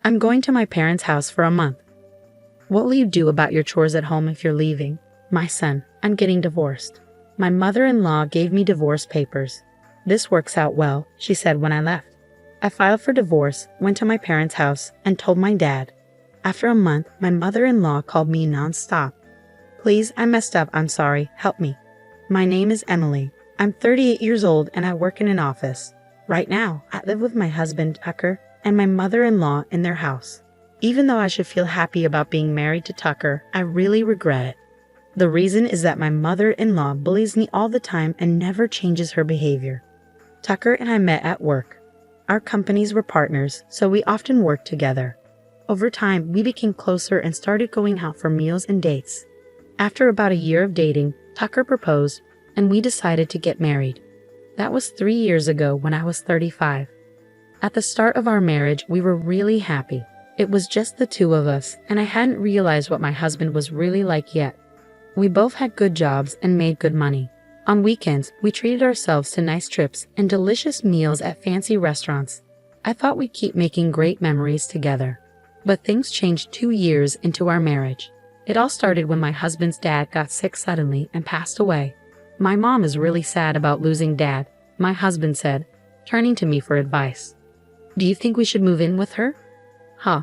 I'm going to my parents' house for a month. What will you do about your chores at home if you're leaving? My son, I'm getting divorced. My mother-in-law gave me divorce papers. This works out well, she said when I left. I filed for divorce, went to my parents' house, and told my dad. After a month, my mother-in-law called me non-stop. Please, I messed up, I'm sorry, help me. My name is Emily. I'm 38 years old and I work in an office. Right now, I live with my husband, Tucker, and my mother-in-law in their house. Even though I should feel happy about being married to Tucker, I really regret it. The reason is that my mother-in-law bullies me all the time and never changes her behavior. Tucker and I met at work. Our companies were partners, so we often worked together. Over time, we became closer and started going out for meals and dates. After about a year of dating, Tucker proposed, and we decided to get married. That was 3 years ago when I was 35. At the start of our marriage, we were really happy. It was just the two of us, and I hadn't realized what my husband was really like yet. We both had good jobs and made good money. On weekends, we treated ourselves to nice trips and delicious meals at fancy restaurants. I thought we'd keep making great memories together. But things changed 2 years into our marriage. It all started when my husband's dad got sick suddenly and passed away. My mom is really sad about losing Dad, my husband said, turning to me for advice. Do you think we should move in with her? Huh.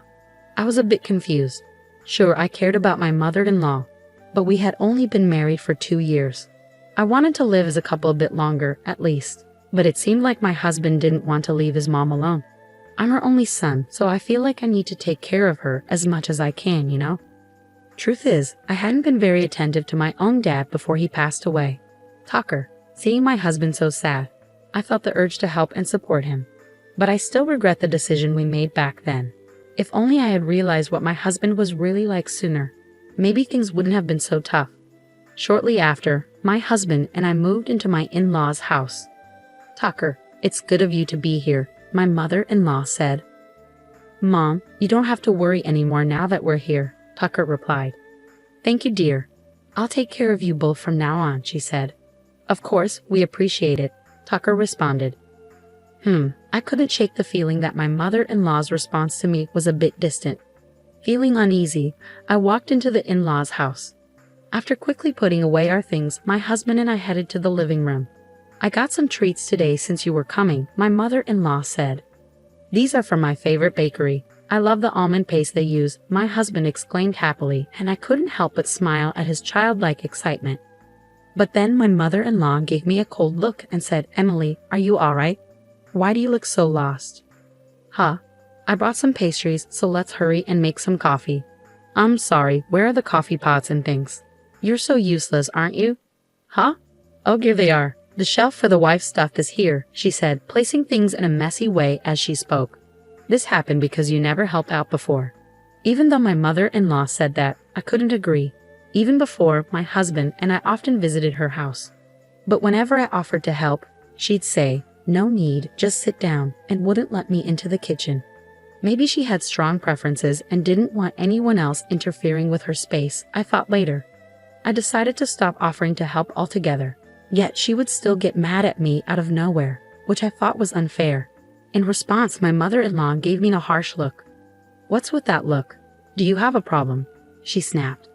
I was a bit confused. Sure, I cared about my mother-in-law, but we had only been married for 2 years. I wanted to live as a couple a bit longer, at least, but it seemed like my husband didn't want to leave his mom alone. I'm her only son, so I feel like I need to take care of her as much as I can, you know? Truth is, I hadn't been very attentive to my own dad before he passed away. Tucker, seeing my husband so sad, I felt the urge to help and support him. But I still regret the decision we made back then. If only I had realized what my husband was really like sooner, maybe things wouldn't have been so tough. Shortly after, my husband and I moved into my in-laws' house. Tucker, it's good of you to be here, my mother-in-law said. Mom, you don't have to worry anymore now that we're here, Tucker replied. Thank you, dear. I'll take care of you both from now on, she said. Of course, we appreciate it, Tucker responded. I couldn't shake the feeling that my mother-in-law's response to me was a bit distant. Feeling uneasy, I walked into the in-laws' house. After quickly putting away our things, my husband and I headed to the living room. I got some treats today since you were coming, my mother-in-law said. These are from my favorite bakery. I love the almond paste they use, my husband exclaimed happily, and I couldn't help but smile at his childlike excitement. But then my mother-in-law gave me a cold look and said, Emily, are you all right? Why do you look so lost? Huh? I brought some pastries, so let's hurry and make some coffee. I'm sorry, where are the coffee pots and things? You're so useless, aren't you? Huh? Oh, here they are. The shelf for the wife's stuff is here, she said, placing things in a messy way as she spoke. This happened because you never helped out before. Even though my mother-in-law said that, I couldn't agree. Even before, my husband and I often visited her house. But whenever I offered to help, she'd say, no need, just sit down, and wouldn't let me into the kitchen. Maybe she had strong preferences and didn't want anyone else interfering with her space, I thought later. I decided to stop offering to help altogether. Yet she would still get mad at me out of nowhere, which I thought was unfair. In response, my mother-in-law gave me a harsh look. What's with that look? Do you have a problem? She snapped.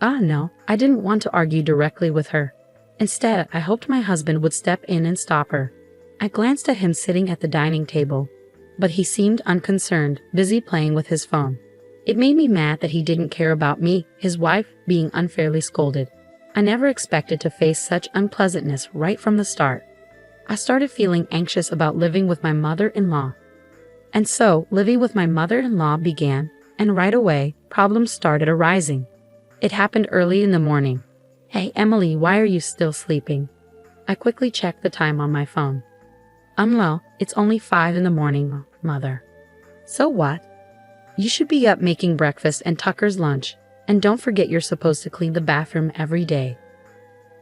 No, I didn't want to argue directly with her. Instead, I hoped my husband would step in and stop her. I glanced at him sitting at the dining table, but he seemed unconcerned, busy playing with his phone. It made me mad that he didn't care about me, his wife, being unfairly scolded. I never expected to face such unpleasantness right from the start. I started feeling anxious about living with my mother-in-law. And so, living with my mother-in-law began, and right away, problems started arising. It happened early in the morning. Hey, Emily, why are you still sleeping? I quickly checked the time on my phone. Well, it's only 5 in the morning, Mother. So what? You should be up making breakfast and Tucker's lunch, and don't forget you're supposed to clean the bathroom every day.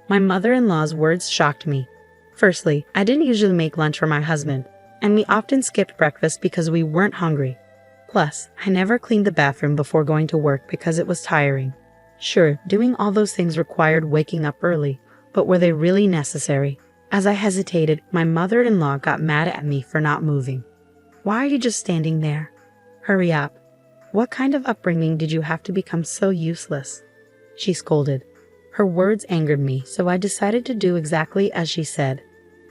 My mother-in-law's words shocked me. Firstly, I didn't usually make lunch for my husband, and we often skipped breakfast because we weren't hungry. Plus, I never cleaned the bathroom before going to work because it was tiring. Sure, doing all those things required waking up early, but were they really necessary? As I hesitated, my mother-in-law got mad at me for not moving. Why are you just standing there? Hurry up. What kind of upbringing did you have to become so useless? She scolded. Her words angered me, so I decided to do exactly as she said.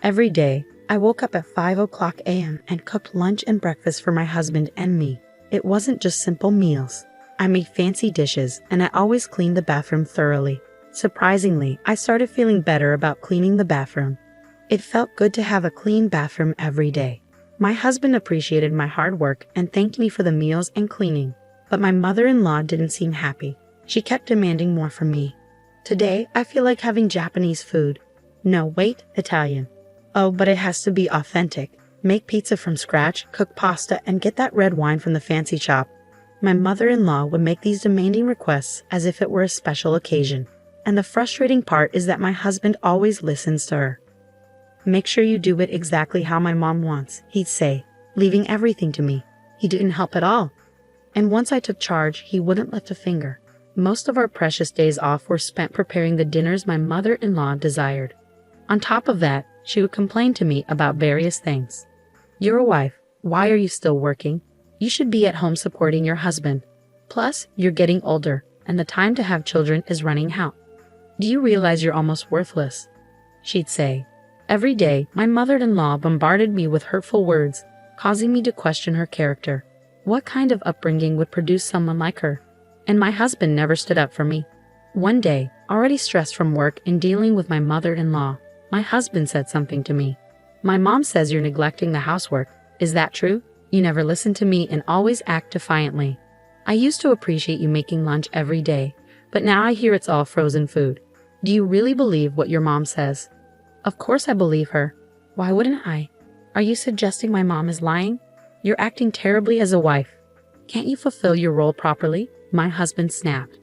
Every day, I woke up at 5 a.m. and cooked lunch and breakfast for my husband and me. It wasn't just simple meals. I made fancy dishes, and I always cleaned the bathroom thoroughly. Surprisingly, I started feeling better about cleaning the bathroom. It felt good to have a clean bathroom every day. My husband appreciated my hard work and thanked me for the meals and cleaning. But my mother-in-law didn't seem happy. She kept demanding more from me. Today, I feel like having Japanese food. No, wait, Italian. Oh, but it has to be authentic. Make pizza from scratch, cook pasta, and get that red wine from the fancy shop. My mother-in-law would make these demanding requests as if it were a special occasion. And the frustrating part is that my husband always listens to her. Make sure you do it exactly how my mom wants, he'd say, leaving everything to me. He didn't help at all. And once I took charge, he wouldn't lift a finger. Most of our precious days off were spent preparing the dinners my mother-in-law desired. On top of that, she would complain to me about various things. You're a wife. Why are you still working? You should be at home supporting your husband. Plus, you're getting older, and the time to have children is running out. Do you realize you're almost worthless? She'd say. Every day, my mother-in-law bombarded me with hurtful words, causing me to question her character. What kind of upbringing would produce someone like her? And my husband never stood up for me. One day, already stressed from work and dealing with my mother-in-law, my husband said something to me. My mom says you're neglecting the housework. Is that true? You never listen to me and always act defiantly. I used to appreciate you making lunch every day, but now I hear it's all frozen food. Do you really believe what your mom says? Of course I believe her. Why wouldn't I? Are you suggesting my mom is lying? You're acting terribly as a wife. Can't you fulfill your role properly? My husband snapped.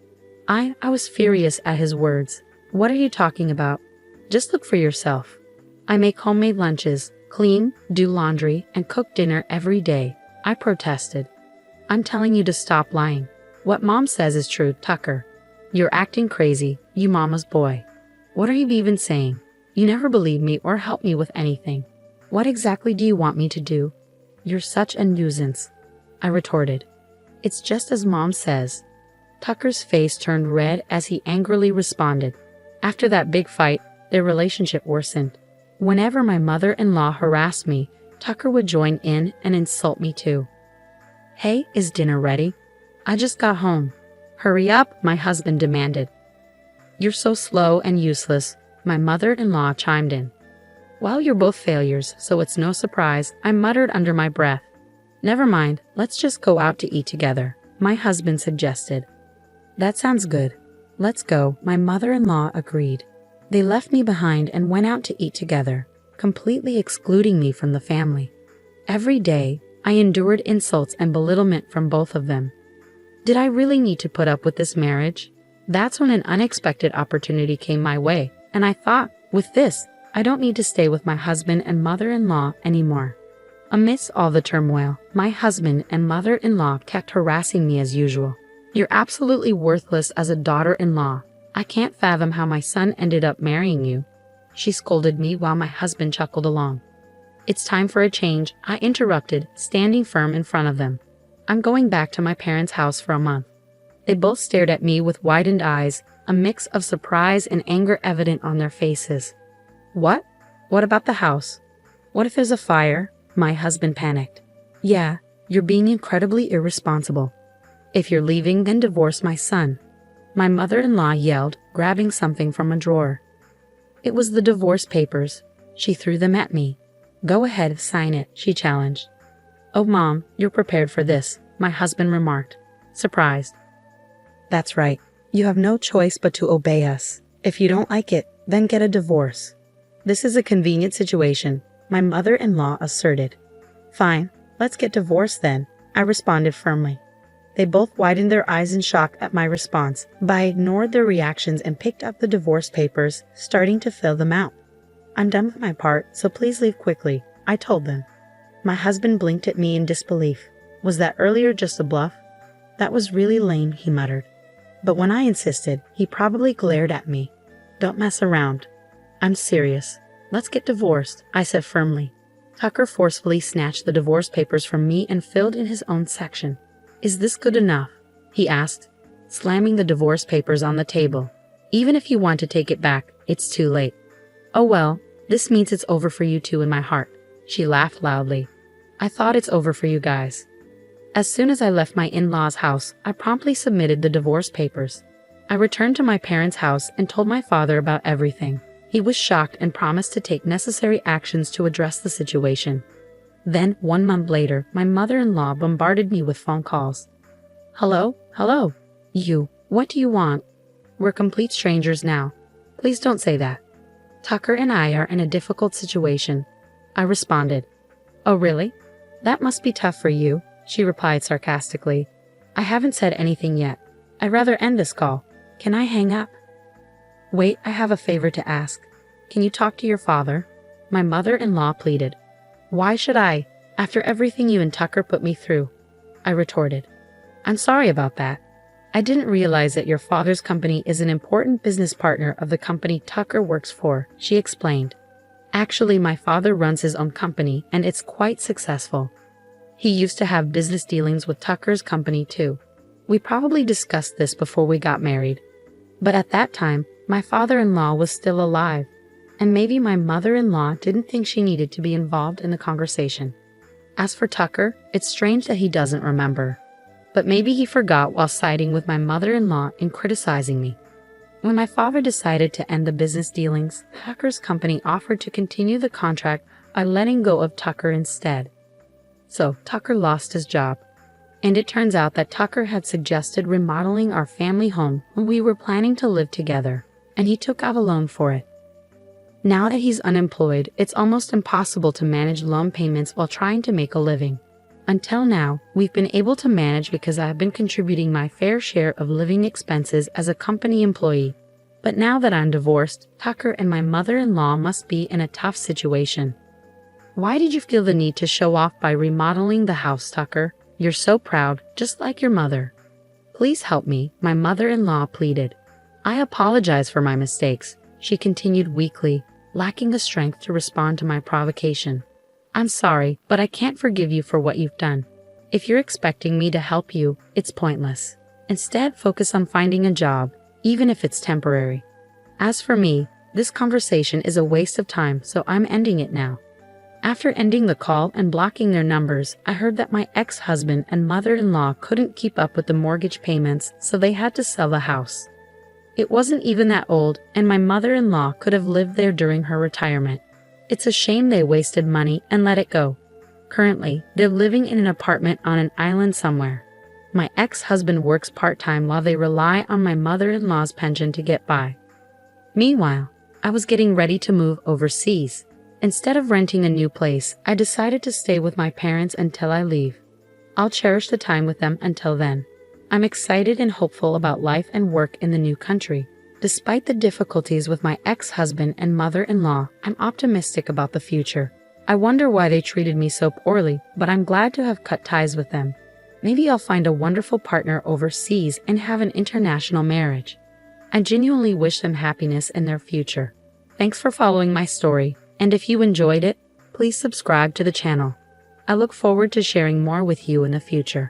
I was furious at his words. What are you talking about? Just look for yourself. I make homemade lunches, clean, do laundry, and cook dinner every day. I protested. I'm telling you to stop lying. What mom says is true, Tucker. You're acting crazy, you mama's boy. What are you even saying? You never believe me or help me with anything. What exactly do you want me to do? You're such a nuisance, I retorted. It's just as mom says. Tucker's face turned red as he angrily responded. After that big fight, their relationship worsened. Whenever my mother-in-law harassed me, Tucker would join in and insult me too. Hey, is dinner ready? I just got home. Hurry up, my husband demanded. You're so slow and useless, my mother-in-law chimed in. Well, you're both failures, so it's no surprise, I muttered under my breath. Never mind, let's just go out to eat together, my husband suggested. That sounds good. Let's go, my mother-in-law agreed. They left me behind and went out to eat together, completely excluding me from the family. Every day, I endured insults and belittlement from both of them. Did I really need to put up with this marriage? That's when an unexpected opportunity came my way, and I thought, with this, I don't need to stay with my husband and mother-in-law anymore. Amidst all the turmoil, my husband and mother-in-law kept harassing me as usual. You're absolutely worthless as a daughter-in-law. I can't fathom how my son ended up marrying you. She scolded me while my husband chuckled along. It's time for a change, I interrupted, standing firm in front of them. I'm going back to my parents' house for a month. They both stared at me with widened eyes, a mix of surprise and anger evident on their faces. What? What about the house? What if there's a fire? My husband panicked. Yeah, you're being incredibly irresponsible. If you're leaving, then divorce my son. My mother-in-law yelled, grabbing something from a drawer. It was the divorce papers. She threw them at me. Go ahead, sign it, she challenged. Oh, Mom, you're prepared for this, my husband remarked, surprised. That's right. You have no choice but to obey us. If you don't like it, then get a divorce. This is a convenient situation, my mother-in-law asserted. Fine, let's get divorced then, I responded firmly. They both widened their eyes in shock at my response, but I ignored their reactions and picked up the divorce papers, starting to fill them out. I'm done with my part, so please leave quickly, I told them. My husband blinked at me in disbelief. Was that earlier just a bluff? That was really lame, he muttered. But when I insisted, he probably glared at me. Don't mess around. I'm serious. Let's get divorced, I said firmly. Tucker forcefully snatched the divorce papers from me and filled in his own section. "Is this good enough?" he asked, slamming the divorce papers on the table. "Even if you want to take it back, it's too late." "Oh well, this means it's over for you two in my heart," she laughed loudly. "I thought it's over for you guys." As soon as I left my in-laws' house, I promptly submitted the divorce papers. I returned to my parents' house and told my father about everything. He was shocked and promised to take necessary actions to address the situation. Then, 1 month later, my mother-in-law bombarded me with phone calls. "Hello? Hello? What do you want? We're complete strangers now. Please don't say that. Tucker and I are in a difficult situation," I responded. "Oh really? That must be tough for you," she replied sarcastically. "I haven't said anything yet. I'd rather end this call. Can I hang up?" "Wait, I have a favor to ask. Can you talk to your father?" my mother-in-law pleaded. "Why should I, after everything you and Tucker put me through?" I retorted. "I'm sorry about that. I didn't realize that your father's company is an important business partner of the company Tucker works for," she explained. "Actually, my father runs his own company and it's quite successful. He used to have business dealings with Tucker's company too. We probably discussed this before we got married. But at that time, my father-in-law was still alive, and maybe my mother-in-law didn't think she needed to be involved in the conversation. As for Tucker, it's strange that he doesn't remember. But maybe he forgot while siding with my mother-in-law and criticizing me. When my father decided to end the business dealings, Tucker's company offered to continue the contract by letting go of Tucker instead. So Tucker lost his job. And it turns out that Tucker had suggested remodeling our family home when we were planning to live together, and he took out a loan for it. Now that he's unemployed, it's almost impossible to manage loan payments while trying to make a living. Until now, we've been able to manage because I've been contributing my fair share of living expenses as a company employee. But now that I'm divorced, Tucker and my mother-in-law must be in a tough situation. "Why did you feel the need to show off by remodeling the house, Tucker? You're so proud, just like your mother." "Please help me," my mother-in-law pleaded. "I apologize for my mistakes," she continued weakly, lacking the strength to respond to my provocation. "I'm sorry, but I can't forgive you for what you've done. If you're expecting me to help you, it's pointless. Instead, focus on finding a job, even if it's temporary. As for me, this conversation is a waste of time, so I'm ending it now." After ending the call and blocking their numbers, I heard that my ex-husband and mother-in-law couldn't keep up with the mortgage payments, so they had to sell the house. It wasn't even that old, and my mother-in-law could have lived there during her retirement. It's a shame they wasted money and let it go. Currently, they're living in an apartment on an island somewhere. My ex-husband works part-time while they rely on my mother-in-law's pension to get by. Meanwhile, I was getting ready to move overseas. Instead of renting a new place, I decided to stay with my parents until I leave. I'll cherish the time with them until then. I'm excited and hopeful about life and work in the new country. Despite the difficulties with my ex-husband and mother-in-law, I'm optimistic about the future. I wonder why they treated me so poorly, but I'm glad to have cut ties with them. Maybe I'll find a wonderful partner overseas and have an international marriage. I genuinely wish them happiness in their future. Thanks for following my story. And if you enjoyed it, please subscribe to the channel. I look forward to sharing more with you in the future.